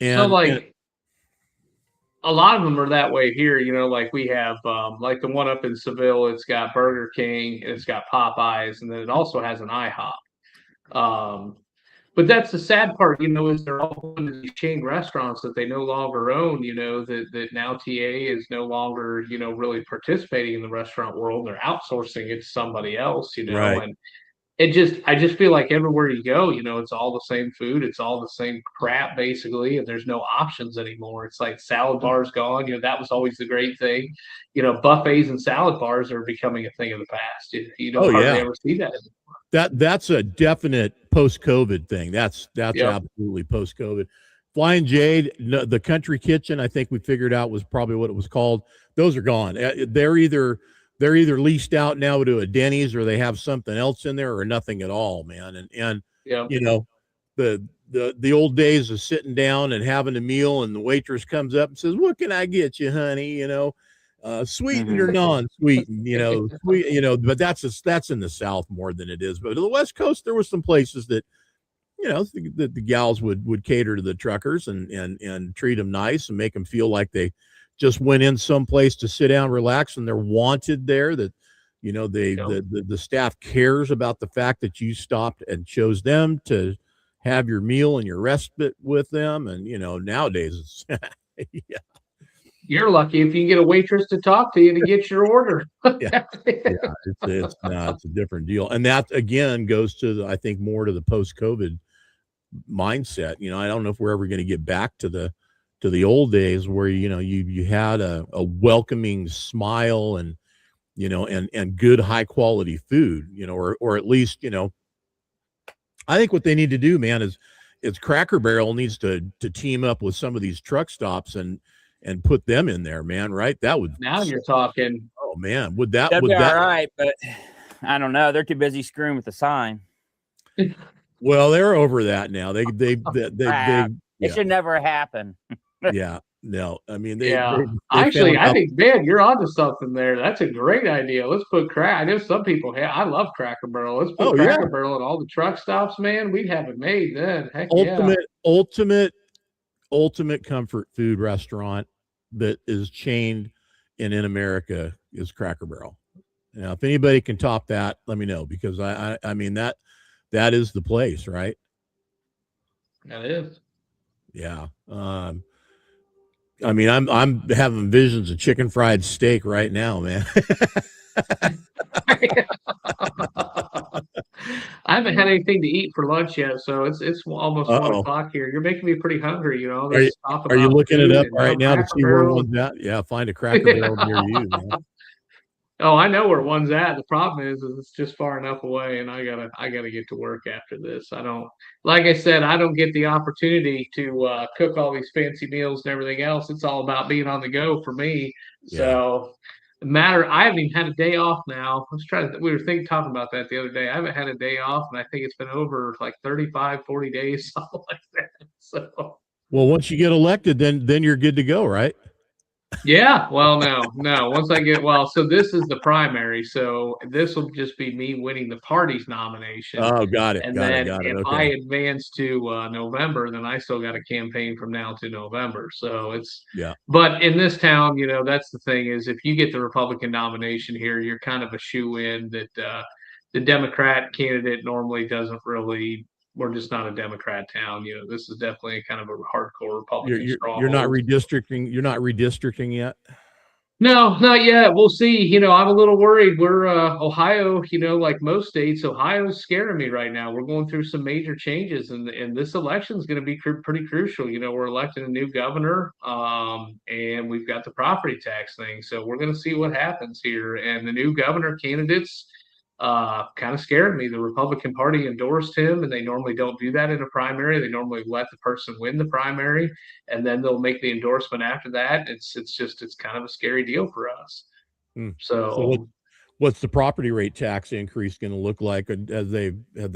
And so like a lot of them are that way here, you know, like we have like the one up in Seville, it's got Burger King, and it's got Popeyes, and then it also has an IHOP. But that's the sad part, you know, is they're all going to these chain restaurants that they no longer own, you know, that now TA is no longer, you know, really participating in the restaurant world. They're outsourcing it to somebody else, you know, right. I just feel like everywhere you go, it's all the same food, it's all the same crap basically, and there's no options anymore. It's like salad bars gone. That was always the great thing. Buffets and salad bars are becoming a thing of the past. You don't Oh hardly yeah, ever see that. that's a definite post-COVID thing. That's Yep. absolutely post-COVID. Flying Jade, the Country Kitchen, I think we figured out was probably what it was called. Those are gone. They're either leased out now to a Denny's, or they have something else in there, or nothing at all, man. And Yeah. the old days of sitting down and having a meal, and the waitress comes up and says, "What can I get you, honey?" Sweetened or non-sweetened, sweet, but that's in the South more than it is. But to the West Coast, there were some places that, the gals would cater to the truckers and treat them nice and make them feel like they just went in someplace to sit down, relax, and they're wanted there. That, the staff cares about the fact that you stopped and chose them to have your meal and your respite with them. And, nowadays it's, yeah. You're lucky if you can get a waitress to talk to you to get your order. Yeah, it's a different deal. And that again goes to I think more to the post-COVID mindset. I don't know if we're ever going to get back to the old days where, you had a welcoming smile and, and good high quality food, or at least, I think what they need to do, man, is Cracker Barrel needs to team up with some of these truck stops and put them in there, man. Right? That would, now you're talking. Oh man, would that be all right? But I don't know. They're too busy screwing with the sign. Well, they're over that now. They It should never happen. Yeah. No, I mean, actually, I think, Ben, you're onto something there. That's a great idea. Let's put I know some people have. I love Cracker Barrel. Let's put Cracker Barrel at all the truck stops, man. We'd have it made then. Heck ultimate comfort food restaurant that is chained and in America is Cracker Barrel. Now, if anybody can top that, let me know, because I mean that is the place, right? That is. Yeah. I mean, I'm having visions of chicken fried steak right now, man. I haven't had anything to eat for lunch yet, so it's almost 1 o'clock here. You're making me pretty hungry, Are you looking it up right now to see where one's at? Yeah, find a Cracker Barrel near you, man. Oh, I know where one's at. The problem is it's just far enough away, and I gotta get to work after this. Like I said, I don't get the opportunity to cook all these fancy meals and everything else. It's all about being on the go for me. Yeah. So I haven't even had a day off now. We were talking about that the other day. I haven't had a day off, and I think it's been over like 35, 40 days, something like that. So well, once you get elected, then you're good to go, right? Yeah, well, no. Once so this is the primary, so this will just be me winning the party's nomination. Oh, got it. And if I advance to November, then I still got a campaign from now to November. So it's But in this town, that's the thing is, if you get the Republican nomination here, you're kind of a shoe-in that the Democrat candidate normally doesn't really. We're just not a Democrat town. This is definitely kind of a hardcore Republican stronghold. You're not redistricting. You're not redistricting yet. No, not yet. We'll see. I'm a little worried. We're Ohio. Like most states, Ohio's scaring me right now. We're going through some major changes, and this election is going to be pretty crucial. We're electing a new governor, and we've got the property tax thing. So we're going to see what happens here. And the new governor candidates kind of scared me. The Republican Party endorsed him, and they normally don't do that in a primary. They normally let the person win the primary, and then they'll make the endorsement after that. It's kind of a scary deal for us. So what's the property rate tax increase going to look like? Have they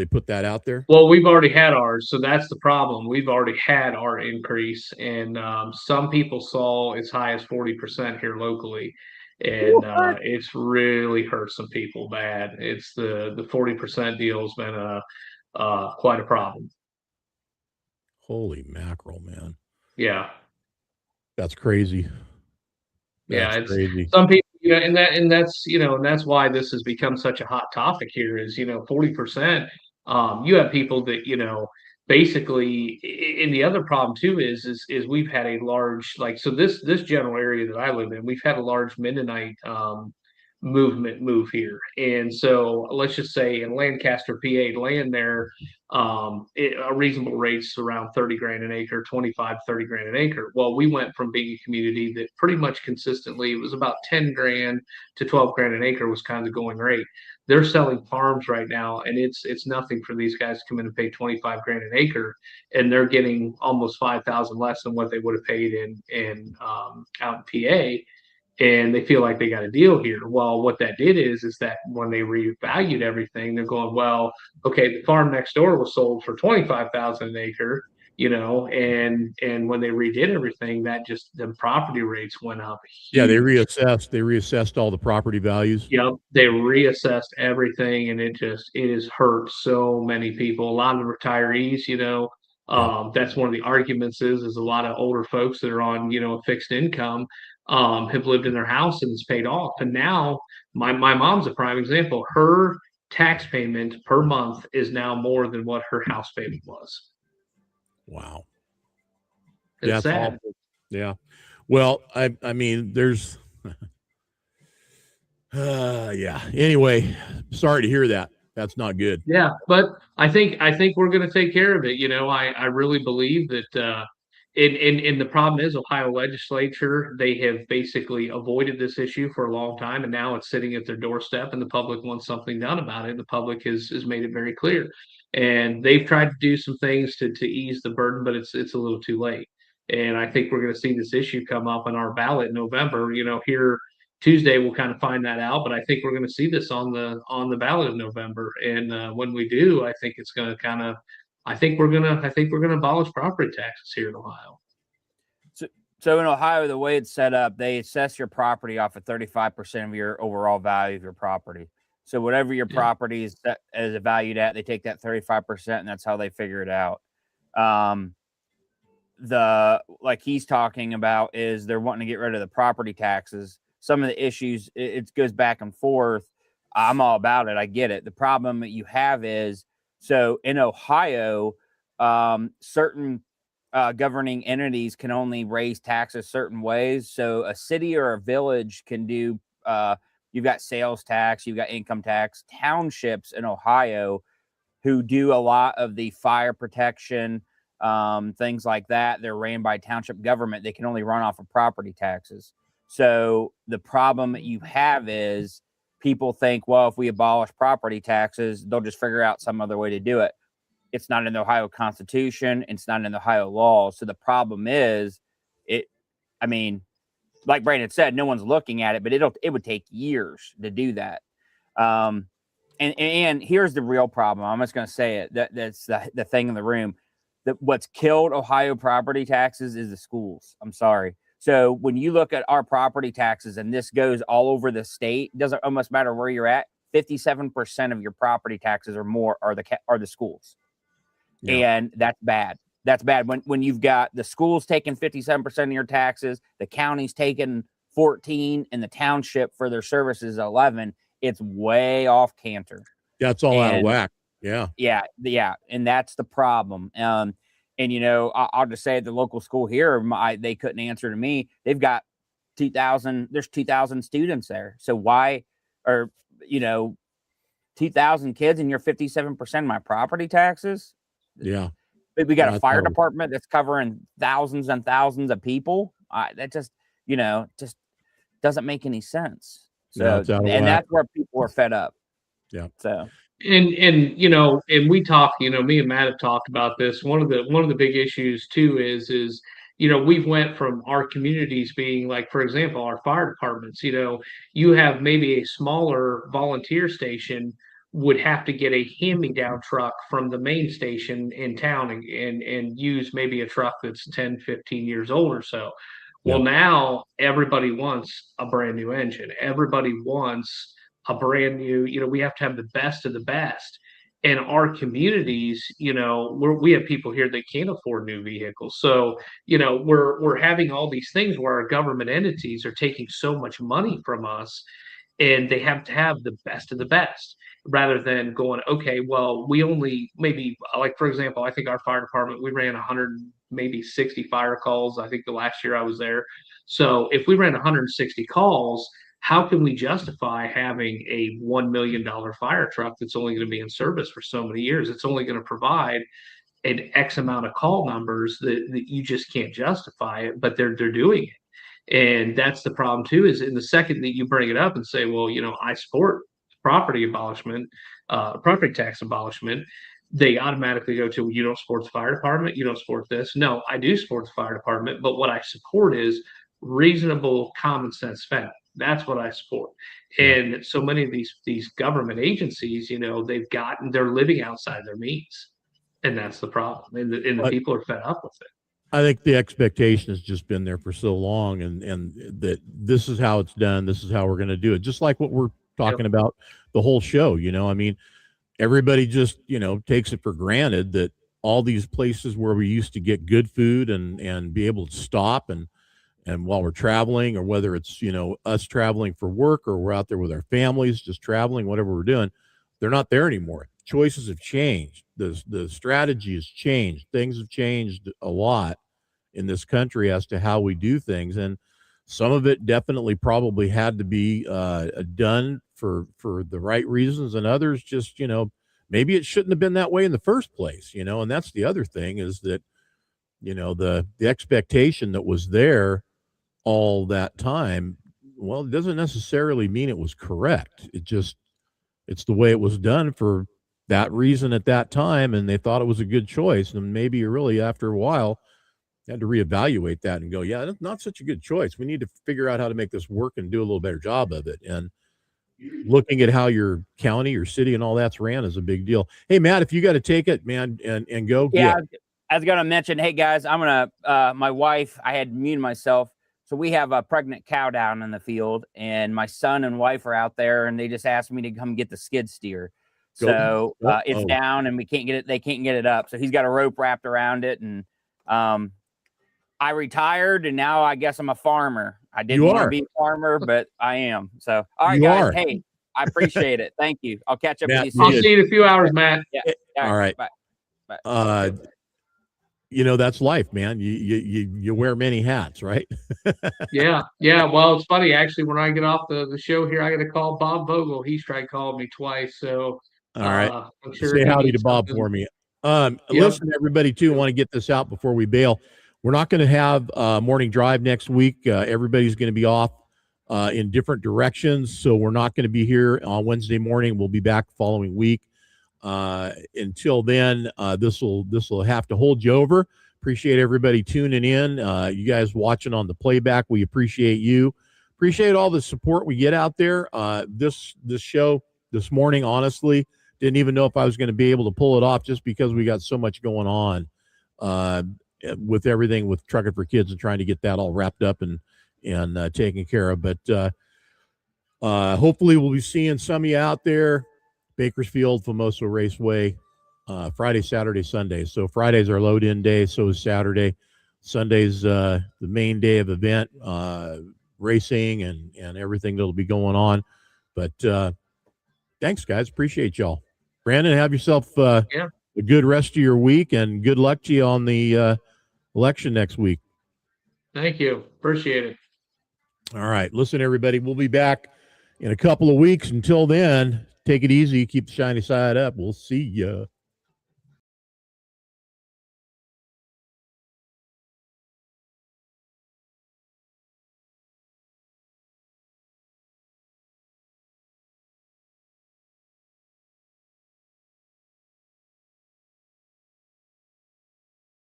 put that out there? Well, we've already had ours, so that's the problem. We've already had our increase, and some people saw as high as 40% here locally. And it's really hurt some people bad. It's the 40% deal has been quite a problem. Holy mackerel, man! Yeah, that's crazy. It's crazy. Some people, and that's why this has become such a hot topic here. Is 40%. You have people that basically, and the other problem too is we've had a large, this general area that I live in, we've had a large Mennonite movement move here. And so let's just say in Lancaster, PA, land there, a reasonable rate's around 30 grand an acre, 25, 30 grand an acre. Well, we went from being a community that pretty much consistently, it was about 10 grand to 12 grand an acre was kind of the going rate. They're selling farms right now, and it's nothing for these guys to come in and pay 25 grand an acre, and they're getting almost 5,000 less than what they would have paid in out in PA, and they feel like they got a deal here. Well, what that did is that when they revalued everything, they're going, well, okay, the farm next door was sold for 25,000 an acre, and when they redid everything, that just the property rates went up. Yeah, they reassessed all the property values. Yep, they reassessed everything, and it has hurt so many people. A lot of the retirees, that's one of the arguments is a lot of older folks that are on, a fixed income, have lived in their house and it's paid off. And now my mom's a prime example. Her tax payment per month is now more than what her house payment was. Wow. It's That's sad. awful. Yeah. Well, I mean, there's, yeah. Anyway, sorry to hear that. That's not good. Yeah, but I think we're going to take care of it. I really believe that. And the problem is Ohio legislature, they have basically avoided this issue for a long time, and now it's sitting at their doorstep, and the public wants something done about it. The public has made it very clear, and they've tried to do some things to ease the burden, but it's a little too late. And I think we're going to see this issue come up on our ballot in November. Here Tuesday we'll kind of find that out, but I think we're going to see this on the ballot in November. And when we do, I think it's going to kind of I think we're gonna abolish property taxes here in Ohio. So in Ohio, the way it's set up, they assess your property off of 35% of your overall value of your property. So whatever your property is valued at, they take that 35%, and that's how they figure it out. Like he's talking about is they're wanting to get rid of the property taxes. Some of the issues, it goes back and forth. I'm all about it. I get it. The problem that you have is, so in Ohio, certain governing entities can only raise taxes certain ways. So a city or a village can do, you've got sales tax, you've got income tax. Townships in Ohio who do a lot of the fire protection, things like that, they're ran by township government. They can only run off of property taxes. So the problem that you have is people think, well, if we abolish property taxes, they'll just figure out some other way to do it. It's not in the Ohio Constitution. It's not in the Ohio law. So the problem is, like Brandon said, no one's looking at it, but it would take years to do that. And here's the real problem. I'm just going to say it. That's the thing in the room. That what's killed Ohio property taxes is the schools. I'm sorry. So when you look at our property taxes, and this goes all over the state, it doesn't almost matter where you're at. 57% of your property taxes or more are the schools. Yeah. And that's bad. That's bad. When you've got the schools taking 57% of your taxes, the county's taking 14, and the township for their services 11, it's way off canter. That's all out of whack. Yeah. Yeah. And that's the problem. And, I'll just say at the local school here, they couldn't answer to me. They've got 2,000, there's 2,000 students there. So why, 2,000 kids and you're 57% of my property taxes? Yeah. We got a fire department that's covering thousands and thousands of people. That just, just doesn't make any sense. So, and that's where people are fed up. Yeah. So. And we talk, me and Matt have talked about this. One of the big issues too is we've went from our communities being like, for example, our fire departments, you have maybe a smaller volunteer station would have to get a hand-me-down truck from the main station in town and use maybe a truck that's 10, 15 years old or so. Well, now everybody wants a brand new engine. Everybody wants a brand new, we have to have the best of the best. And our communities, we have people here that can't afford new vehicles. So, we're having all these things where our government entities are taking so much money from us, and they have to have the best of the best rather than going, okay, well, we only maybe, like, for example, I think our fire department, we ran 100, maybe 60 fire calls. I think the last year I was there. So if we ran 160 calls, how can we justify having a $1 million fire truck that's only going to be in service for so many years? It's only going to provide an X amount of call numbers that you just can't justify it, but they're doing it. And that's the problem too, is in the second that you bring it up and say, well, I support property abolishment, property tax abolishment, they automatically go to, well, you don't support the fire department, you don't support this. No, I do support the fire department, but what I support is reasonable common sense spending. That's what I support. And so many of these government agencies, they're living outside their means. And that's the problem. And the people are fed up with it. I think the expectation has just been there for so long, and that this is how it's done. This is how we're going to do it. Just like what we're talking about the whole show, I mean, everybody just, takes it for granted that all these places where we used to get good food and be able to stop and while we're traveling, or whether it's, us traveling for work, or we're out there with our families, just traveling, whatever we're doing, they're not there anymore. Choices have changed. The strategy has changed. Things have changed a lot in this country as to how we do things. And some of it definitely probably had to be done for the right reasons, and others just, maybe it shouldn't have been that way in the first place, and that's the other thing, is that, the expectation that was there all that time, well, it doesn't necessarily mean it was correct. It's the way it was done for that reason at that time, and they thought it was a good choice. And maybe you really, after a while, had to reevaluate that and go, yeah, that's not such a good choice. We need to figure out how to make this work and do a little better job of it. And looking at how your county or city and all that's ran is a big deal. Hey, Matt, if you got to take it, man, and go. Yeah, I was going to mention, hey, guys, I'm going to, my wife, I had muted myself. So we have a pregnant cow down in the field, and my son and wife are out there, and they just asked me to come get the skid steer. So it's down, and we can't get it. They can't get it up. So he's got a rope wrapped around it. And I retired, and now I guess I'm a farmer. I didn't want to be a farmer, but I am. So, all right, guys. Hey, I appreciate it. Thank you. I'll catch up with you soon. I'll see you in a few hours, Matt. Yeah. All right. Bye. That's life, man. You wear many hats, right? Yeah. Well, it's funny, actually, when I get off the show here, I got to call Bob Vogel. He's tried calling me twice. So, all right. I'm sure say howdy to Bob for me. Listen, everybody, too, want to get this out before we bail. We're not going to have morning drive next week. Everybody's going to be off in different directions, so we're not going to be here on Wednesday morning. We'll be back the following week. Until then, this will have to hold you over. Appreciate everybody tuning in. You guys watching on the playback, we appreciate you. Appreciate all the support we get out there. This show this morning, honestly, didn't even know if I was going to be able to pull it off, just because we got so much going on with everything with Trucking for Kids and trying to get that all wrapped up and taken care of. But hopefully we'll be seeing some of you out there. Bakersfield, Famoso Raceway, Friday, Saturday, Sunday. So Friday's our load-in day, so is Saturday. Sunday's the main day of event, racing and everything that'll be going on. But thanks, guys. Appreciate y'all. Brandon, have yourself a good rest of your week, and good luck to you on the election next week. Thank you. Appreciate it. All right. Listen, everybody, we'll be back in a couple of weeks. Until then, take it easy. Keep the shiny side up. We'll see ya.